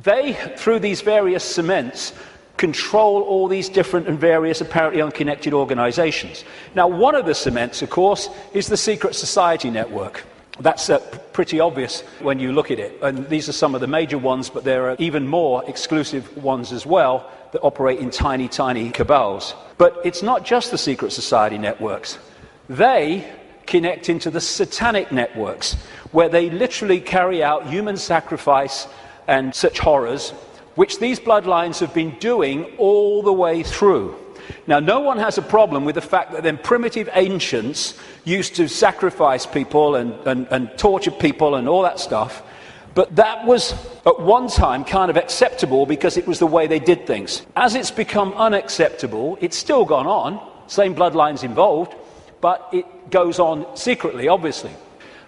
they, through these various cements, control all these different and various apparently unconnected organizations. Now, one of the cements, of course, is the secret society network. That's pretty obvious when you look at it. And these are some of the major ones, but there are even more exclusive ones as well that operate in tiny, tiny cabals. But it's not just the secret society networks. They connect into the satanic networks, where they literally carry out human sacrifice and such horrors, which these bloodlines have been doing all the way through. Now, no one has a problem with the fact that them primitive ancients used to sacrifice people and torture people and all that stuff, but that was at one time kind of acceptable because it was the way they did things. As it's become unacceptable, it's still gone on, same bloodlines involved, but it goes on secretly, obviously.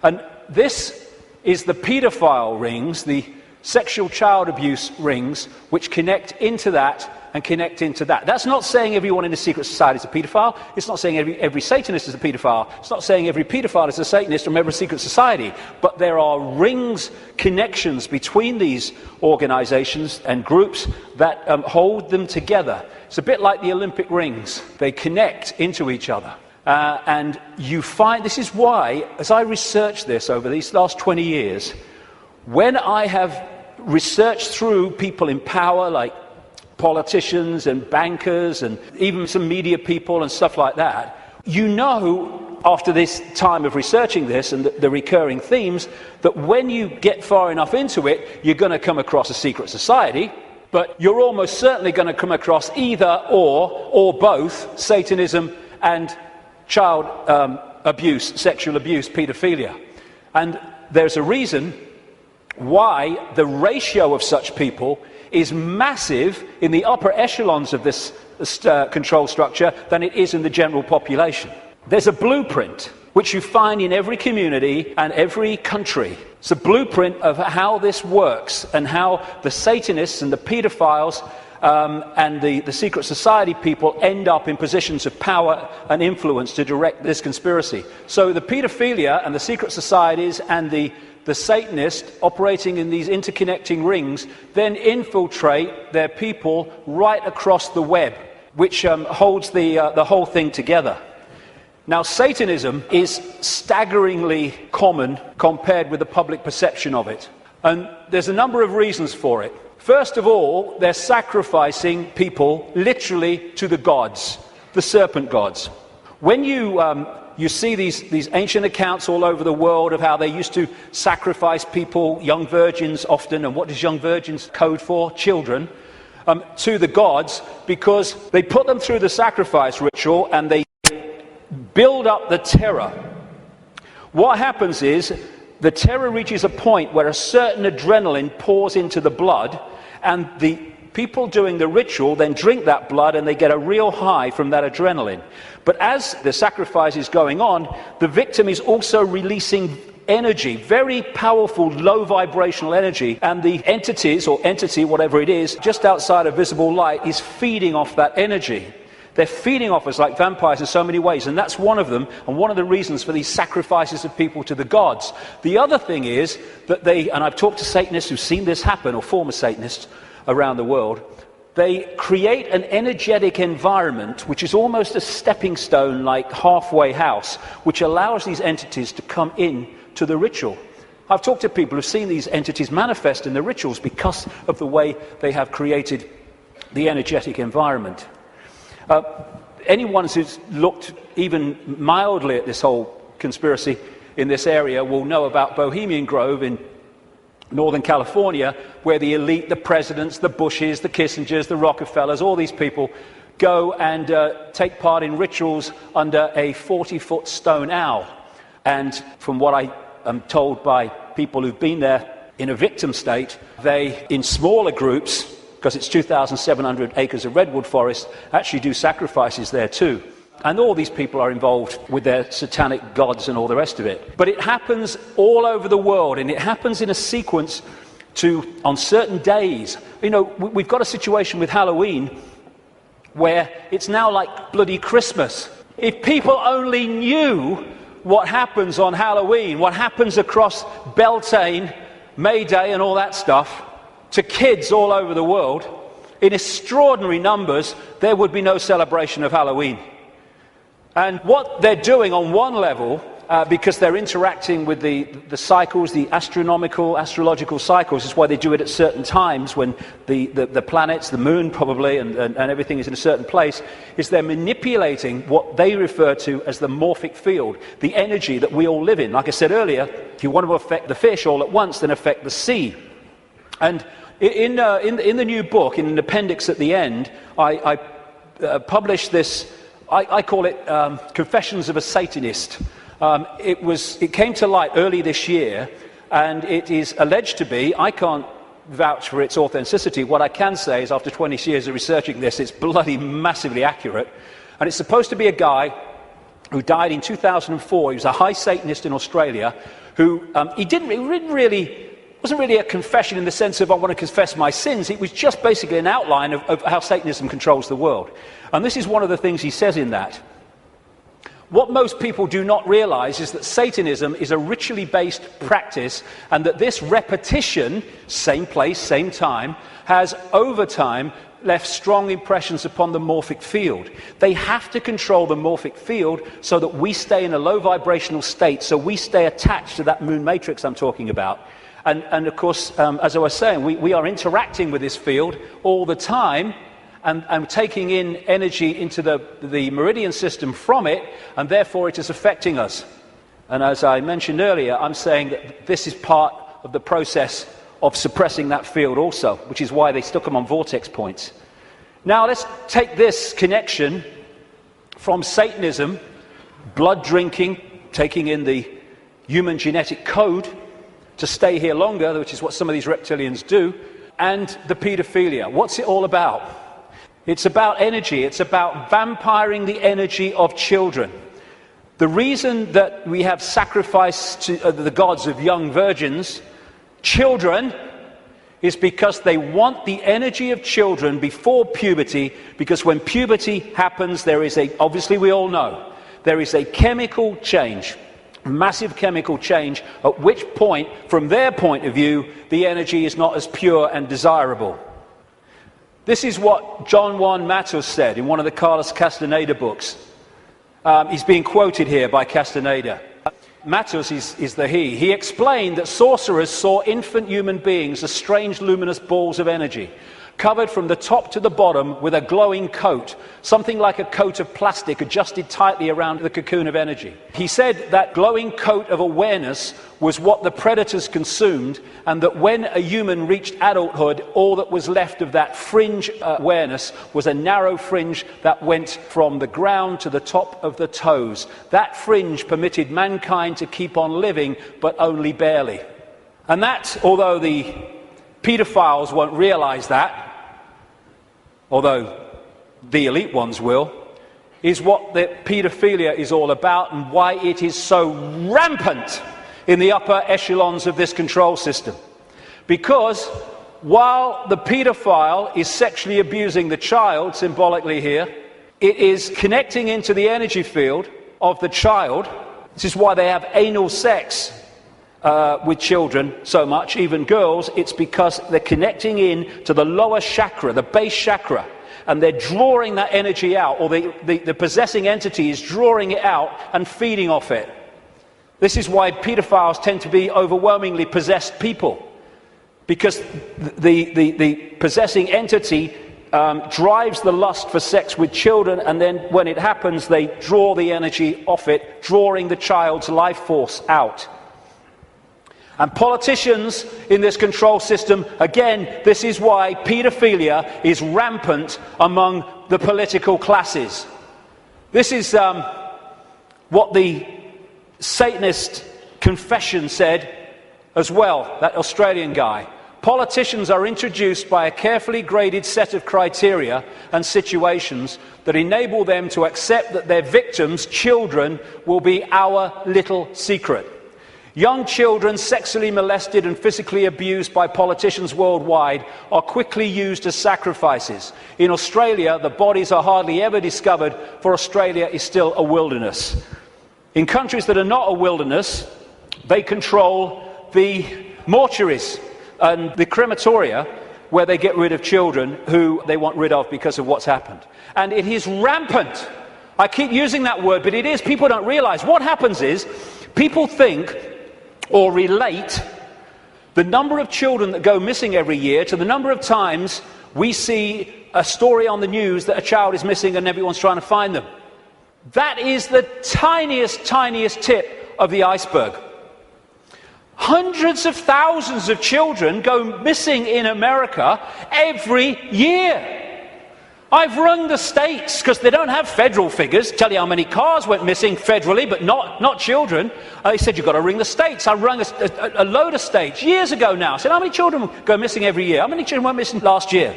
And this is the paedophile rings, the sexual child abuse rings, which connect into that and connect into that. That's not saying everyone in the secret society is a paedophile. It's not saying every Satanist is a paedophile. It's not saying every paedophile is a Satanist or a member of a secret society. But there are rings, connections between these organizations and groups that hold them together. It's a bit like the Olympic rings. They connect into each other. And you find, this is why, as I researched this over these last 20 years, when I have researched through people in power like politicians and bankers and even some media people and stuff like that, you know, after this time of researching this and the recurring themes, that when you get far enough into it, you're going to come across a secret society, but you're almost certainly going to come across either or both Satanism and child abuse, sexual abuse, paedophilia. And there's a reason why the ratio of such people is massive in the upper echelons of this control structure than it is in the general population. There's a blueprint which you find in every community and every country. It's a blueprint of how this works and how the Satanists and the pedophiles and the secret society people end up in positions of power and influence to direct this conspiracy. So the pedophilia and the secret societies and the Satanists operating in these interconnecting rings then infiltrate their people right across the web, which holds the whole thing together. Now, Satanism is staggeringly common compared with the public perception of it. And there's a number of reasons for it. First of all, they're sacrificing people literally to the gods, the serpent gods. When you see these ancient accounts all over the world of how they used to sacrifice people, young virgins often, and what does young virgins code for? Children, to the gods, because they put them through the sacrifice ritual and they build up the terror. What happens is the terror reaches a point where a certain adrenaline pours into the blood, and the people doing the ritual then drink that blood and they get a real high from that adrenaline. But as the sacrifice is going on, the victim is also releasing energy, very powerful, low vibrational energy, and the entities, or entity, whatever it is, just outside of visible light is feeding off that energy. They're feeding off us like vampires in so many ways, and that's one of them, and one of the reasons for these sacrifices of people to the gods. The other thing is that they, and I've talked to Satanists who've seen this happen, or former Satanists around the world, they create an energetic environment which is almost a stepping stone, like halfway house, which allows these entities to come in to the ritual. I've talked to people who've seen these entities manifest in the rituals because of the way they have created the energetic environment. Anyone who's looked even mildly at this whole conspiracy in this area will know about Bohemian Grove in Northern California, where the elite, the presidents, the Bushes, the Kissingers, the Rockefellers, all these people go and take part in rituals under a 40-foot stone owl. And from what I am told by people who've been there in a victim state, they, in smaller groups, because it's 2,700 acres of redwood forest, actually do sacrifices there too. And all these people are involved with their satanic gods and all the rest of it. But it happens all over the world, and it happens in a sequence on certain days. You know, we've got a situation with Halloween where it's now like bloody Christmas. If people only knew what happens on Halloween, what happens across Beltane, May Day and all that stuff, to kids all over the world, in extraordinary numbers, there would be no celebration of Halloween. And what they're doing on one level, because they're interacting with the cycles, the astrological cycles, is why they do it at certain times when the planets, the moon probably, and everything is in a certain place, is they're manipulating what they refer to as the morphic field, the energy that we all live in. Like I said earlier, if you want to affect the fish all at once, then affect the sea. And in the new book, in an appendix at the end, I published this, I call it Confessions of a Satanist. It came to light early this year, and it is alleged to be, I can't vouch for its authenticity. What I can say is after 20 years of researching this, it's bloody massively accurate. And it's supposed to be a guy who died in 2004. He was a high Satanist in Australia who, wasn't really a confession in the sense of I want to confess my sins. It was just basically an outline of how Satanism controls the world. And this is one of the things he says in that. What most people do not realize is that Satanism is a ritually based practice, and that this repetition, same place, same time, has over time left strong impressions upon the morphic field. They have to control the morphic field so that we stay in a low vibrational state, so we stay attached to that moon matrix I'm talking about. And of course, as I was saying, we are interacting with this field all the time, and taking in energy into the meridian system from it, and therefore it is affecting us. And as I mentioned earlier, I'm saying that this is part of the process of suppressing that field also, which is why they stuck them on vortex points. Now let's take this connection from Satanism, blood drinking, taking in the human genetic code to stay here longer, which is what some of these reptilians do, and the paedophilia. What's it all about? It's about energy. It's about vampiring the energy of children. The reason that we have sacrifice to the gods of young virgins, children, is because they want the energy of children before puberty, because when puberty happens, there is obviously we all know, there is a chemical change, massive chemical change, at which point, from their point of view, the energy is not as pure and desirable. This is what John Juan Matus said in one of the Carlos Castaneda books. He's being quoted here by Castaneda. Matus is the he. He explained that sorcerers saw infant human beings as strange luminous balls of energy, covered from the top to the bottom with a glowing coat, something like a coat of plastic adjusted tightly around the cocoon of energy. He said that glowing coat of awareness was what the predators consumed, and that when a human reached adulthood, all that was left of that fringe awareness was a narrow fringe that went from the ground to the top of the toes. That fringe permitted mankind to keep on living, but only barely. And that, although the pedophiles won't realize that, although the elite ones will, is what the pedophilia is all about, and why it is so rampant in the upper echelons of this control system. Because while the pedophile is sexually abusing the child, symbolically here, it is connecting into the energy field of the child. This is why they have anal sex with children so much, even girls. It's because they're connecting in to the lower chakra, the base chakra, and they're drawing that energy out, or the possessing entity is drawing it out and feeding off it. This is why pedophiles tend to be overwhelmingly possessed people, because the possessing entity drives the lust for sex with children, and then when it happens, they draw the energy off it, drawing the child's life force out. And politicians in this control system, again, this is why pedophilia is rampant among the political classes. This is what the Satanist confession said as well, that Australian guy. Politicians are introduced by a carefully graded set of criteria and situations that enable them to accept that their victims, children, will be our little secret. Young children sexually molested and physically abused by politicians worldwide are quickly used as sacrifices. In Australia, the bodies are hardly ever discovered, for Australia is still a wilderness. In countries that are not a wilderness, they control the mortuaries and the crematoria, where they get rid of children who they want rid of because of what's happened. And it is rampant. I keep using that word, but it is. People don't realize. What happens is, people think or relate the number of children that go missing every year to the number of times we see a story on the news that a child is missing and everyone's trying to find them. That is the tiniest tip of the iceberg. Hundreds of thousands of children go missing in America every year. I've rung the states, because they don't have federal figures, tell you how many cars went missing federally, but not children. They said, you've got to ring the states. I rung a load of states years ago now. I said, how many children go missing every year? How many children went missing last year?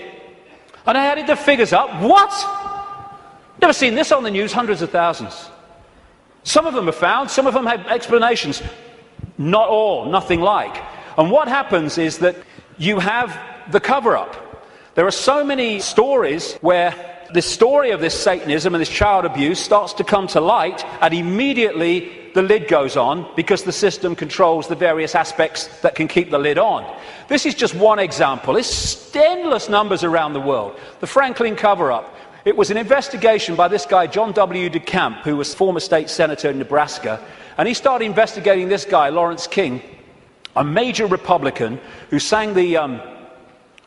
And I added the figures up. What? Never seen this on the news, hundreds of thousands. Some of them are found, some of them have explanations. Not all, nothing like. And what happens is that you have the cover-up. There are so many stories where this story of this Satanism and this child abuse starts to come to light, and immediately the lid goes on because the system controls the various aspects that can keep the lid on. This is just one example. There's endless numbers around the world. The Franklin cover-up. It was an investigation by this guy, John W. DeCamp, who was former state senator in Nebraska, and he started investigating this guy, Lawrence King, a major Republican who sang the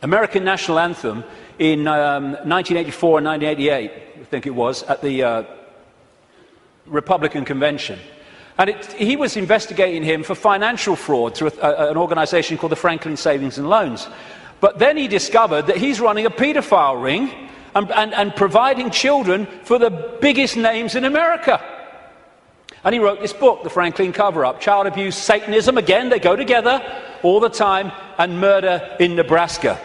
American national anthem in 1984 and 1988, I think it was, at the Republican convention. And he was investigating him for financial fraud through an organization called the Franklin Savings and Loans. But then he discovered that he's running a pedophile ring and providing children for the biggest names in America. And he wrote this book, The Franklin Cover-Up, Child Abuse, Satanism, again, they go together all the time, and murder in Nebraska.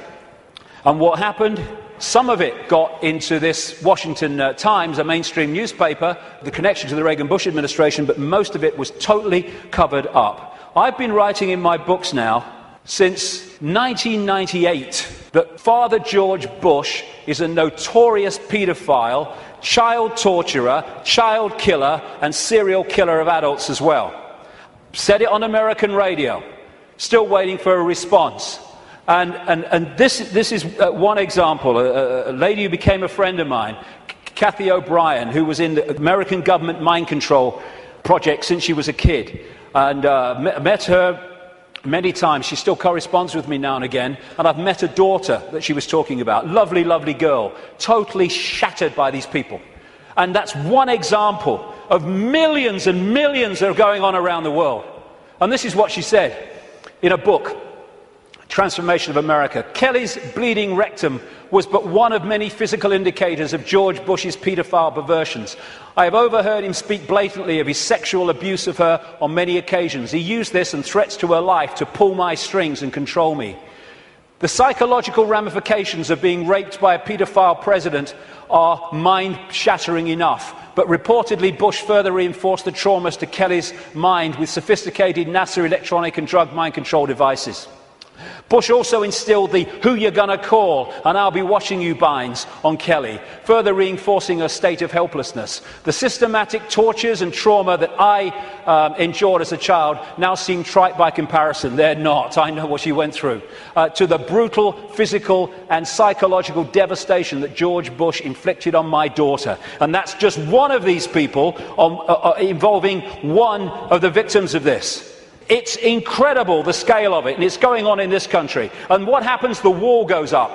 And what happened? Some of it got into this Washington Times, a mainstream newspaper, the connection to the Reagan-Bush administration, but most of it was totally covered up. I've been writing in my books now since 1998 that Father George Bush is a notorious paedophile, child torturer, child killer, and serial killer of adults as well. Said it on American radio. Still waiting for a response. And this is one example. A lady who became a friend of mine, Kathy O'Brien, who was in the American government mind control project since she was a kid. And met her many times. She still corresponds with me now and again. And I've met a daughter that she was talking about. Lovely, lovely girl. Totally shattered by these people. And that's one example of millions and millions that are going on around the world. And this is what she said in a book, Transformation of America. Kelly's bleeding rectum was but one of many physical indicators of George Bush's paedophile perversions. I have overheard him speak blatantly of his sexual abuse of her on many occasions. He used this and threats to her life to pull my strings and control me. The psychological ramifications of being raped by a paedophile president are mind-shattering enough. But reportedly, Bush further reinforced the traumas to Kelly's mind with sophisticated NASA electronic and drug mind control devices. Bush also instilled the "who you're gonna call and I'll be watching you" binds on Kelly, further reinforcing her state of helplessness. The systematic tortures and trauma that I endured as a child now seem trite by comparison. They're not. I know what she went through. To the brutal physical and psychological devastation that George Bush inflicted on my daughter. And that's just one of these people involving one of the victims of this. It's incredible, the scale of it, and it's going on in this country. And what happens? The wall goes up.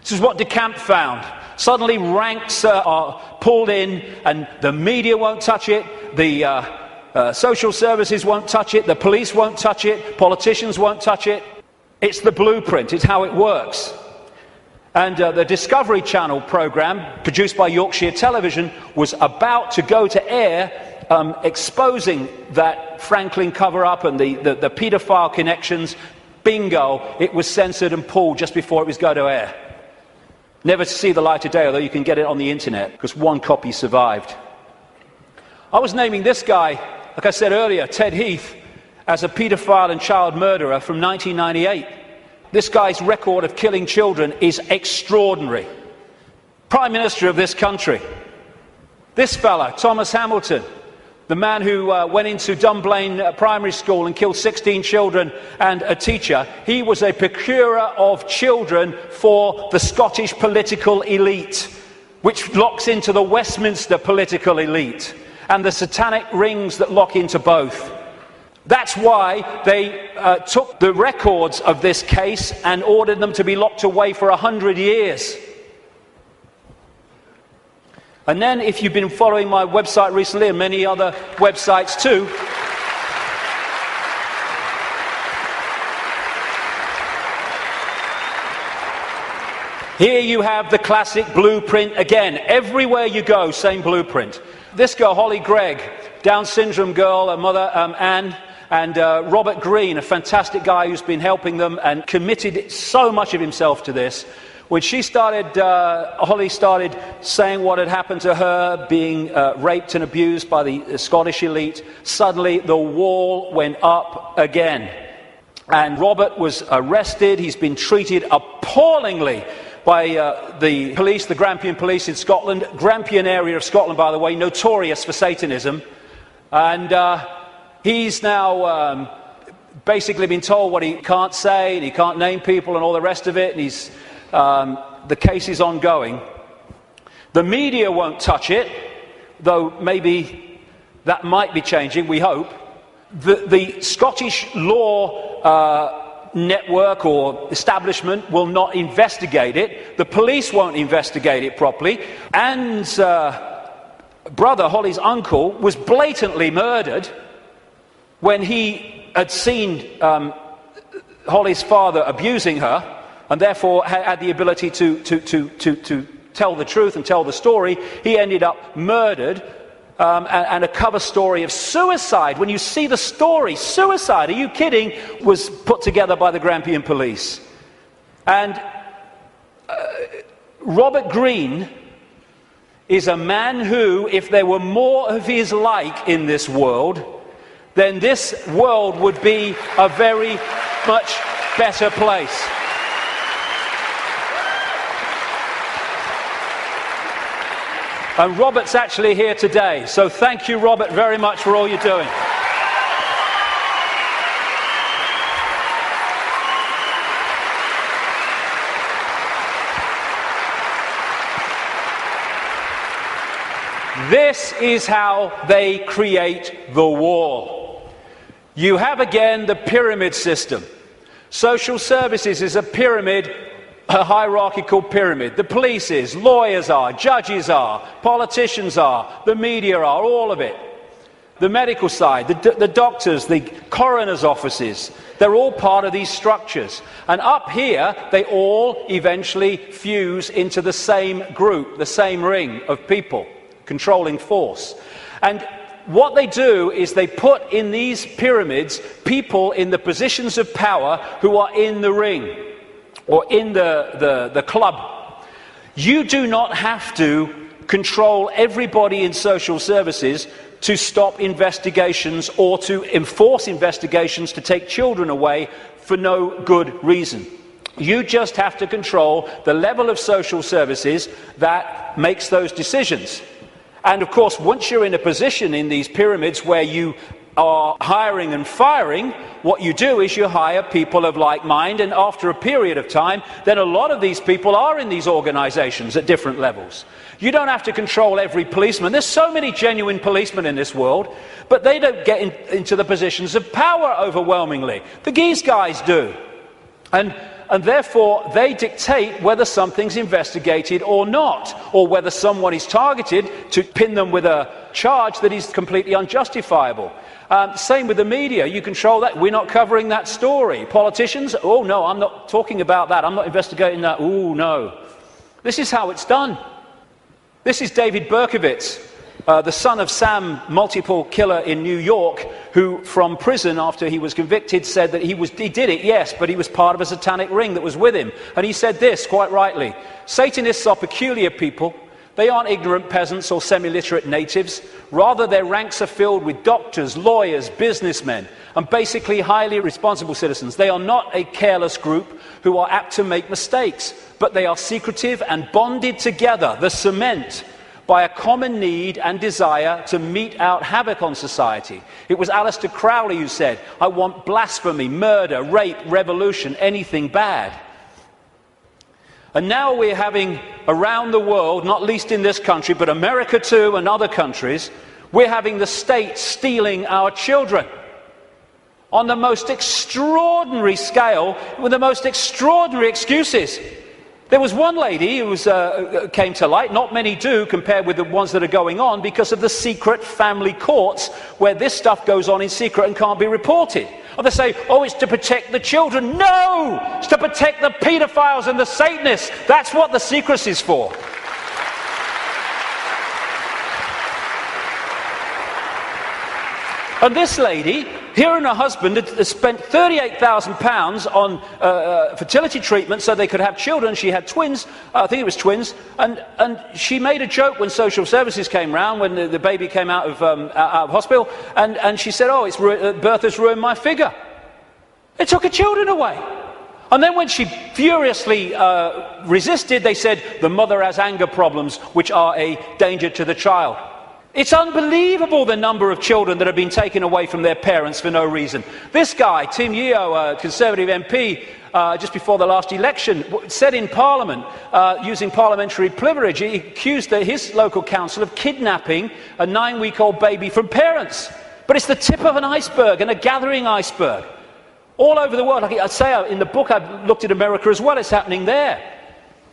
This is what DeCamp found. Suddenly ranks are pulled in, and the media won't touch it, the social services won't touch it, the police won't touch it, politicians won't touch it. It's the blueprint, it's how it works. And the Discovery Channel programme, produced by Yorkshire Television, was about to go to air, exposing that Franklin cover-up and the paedophile connections. Bingo, it was censored and pulled just before it was going to air. Never to see the light of day, although you can get it on the internet, because one copy survived. I was naming this guy, like I said earlier, Ted Heath, as a paedophile and child murderer from 1998. This guy's record of killing children is extraordinary. Prime Minister of this country. This fella, Thomas Hamilton, the man who went into Dunblane Primary School and killed 16 children and a teacher, he was a procurer of children for the Scottish political elite, which locks into the Westminster political elite, and the satanic rings that lock into both. That's why they took the records of this case and ordered them to be locked away for 100 years. And then, if you've been following my website recently, and many other websites too, here you have the classic blueprint again. Everywhere you go, same blueprint. This girl, Holly Gregg, Down syndrome girl, her mother, Anne, and Robert Greene, a fantastic guy who's been helping them and committed so much of himself to this. When she started, Holly started saying what had happened to her, being raped and abused by the Scottish elite, suddenly the wall went up again. And Robert was arrested. He's been treated appallingly by the police, the Grampian police in Scotland. Grampian area of Scotland, by the way, notorious for Satanism. And he's now basically been told what he can't say, and he can't name people and all the rest of it, and he's... the case is ongoing. The media won't touch it, though maybe that might be changing, we hope. The Scottish law network or establishment will not investigate it. The police won't investigate it properly. Anne's brother, Holly's uncle, was blatantly murdered when he had seen Holly's father abusing her, and therefore had the ability to tell the truth and tell the story. He ended up murdered, and a cover story of suicide. When you see the story, suicide, are you kidding, was put together by the Grampian police. And Robert Greene is a man who, if there were more of his like in this world, then this world would be a very much better place. And Robert's actually here today, so thank you, Robert, very much for all you're doing. This is how they create the wall. You have again the pyramid system. Social services is a pyramid, a hierarchical pyramid. The police is, lawyers are, judges are, politicians are, the media are, all of it. The medical side, the doctors, the coroner's offices, they're all part of these structures. And up here, they all eventually fuse into the same group, the same ring of people, controlling force. And what they do is they put in these pyramids people in the positions of power who are in the ring, or in the club. You do not have to control everybody in social services to stop investigations or to enforce investigations to take children away for no good reason. You just have to control the level of social services that makes those decisions. And of course, once you're in a position in these pyramids where you are hiring and firing, what you do is you hire people of like mind, and after a period of time, then a lot of these people are in these organizations at different levels. You don't have to control every policeman. There's so many genuine policemen in this world, but they don't get into the positions of power overwhelmingly. The geese guys do. And therefore, they dictate whether something's investigated or not, or whether someone is targeted to pin them with a charge that is completely unjustifiable. Same with the media. You control that. We're not covering that story. Politicians, oh no, I'm not talking about that. I'm not investigating that. Oh no. This is how it's done. This is David Berkowitz, the son of Sam, multiple killer in New York, who from prison after he was convicted said that he did it, yes, but he was part of a satanic ring that was with him. And he said this, quite rightly: Satanists are peculiar people. They aren't ignorant peasants or semi-literate natives. Rather, their ranks are filled with doctors, lawyers, businessmen, and basically highly responsible citizens. They are not a careless group who are apt to make mistakes, but they are secretive and bonded together, the cement, by a common need and desire to mete out havoc on society. It was Aleister Crowley who said, I want blasphemy, murder, rape, revolution, anything bad. And now we're having around the world, not least in this country, but America too and other countries, we're having the state stealing our children on the most extraordinary scale, with the most extraordinary excuses. There was one lady who came to light, not many do compared with the ones that are going on, because of the secret family courts where this stuff goes on in secret and can't be reported. Or they say, oh, it's to protect the children. No! It's to protect the pedophiles and the Satanists. That's what the secrecy is for. And this lady, her and her husband had spent £38,000 on fertility treatment so they could have children. She had twins, I think it was twins, and she made a joke when social services came round, when the baby came out of hospital, and she said, oh, birth has ruined my figure. It took her children away. And then when she furiously resisted, they said, the mother has anger problems, which are a danger to the child. It's unbelievable the number of children that have been taken away from their parents for no reason. This guy, Tim Yeo, a Conservative MP, just before the last election, said in Parliament, using parliamentary privilege, he accused his local council of kidnapping a 9-week-old baby from parents. But it's the tip of an iceberg, and a gathering iceberg. All over the world, like I say in the book, I've looked at America as well, it's happening there.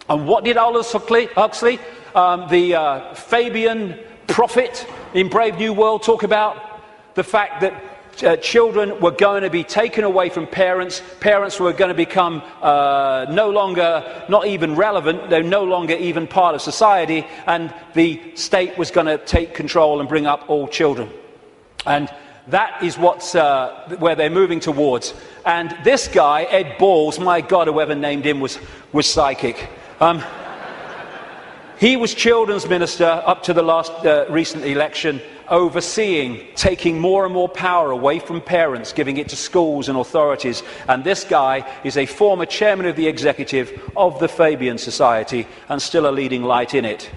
And what did Aldous Huxley, the Fabian prophet in Brave New World, talk about? The fact that children were going to be taken away from parents, parents were going to become no longer, not even relevant, they're no longer even part of society, and the state was going to take control and bring up all children. And that is where they're moving towards. And this guy, Ed Balls, my God, whoever named him was psychic. He was children's minister up to the last recent election, overseeing, taking more and more power away from parents, giving it to schools and authorities. And this guy is a former chairman of the executive of the Fabian Society and still a leading light in it.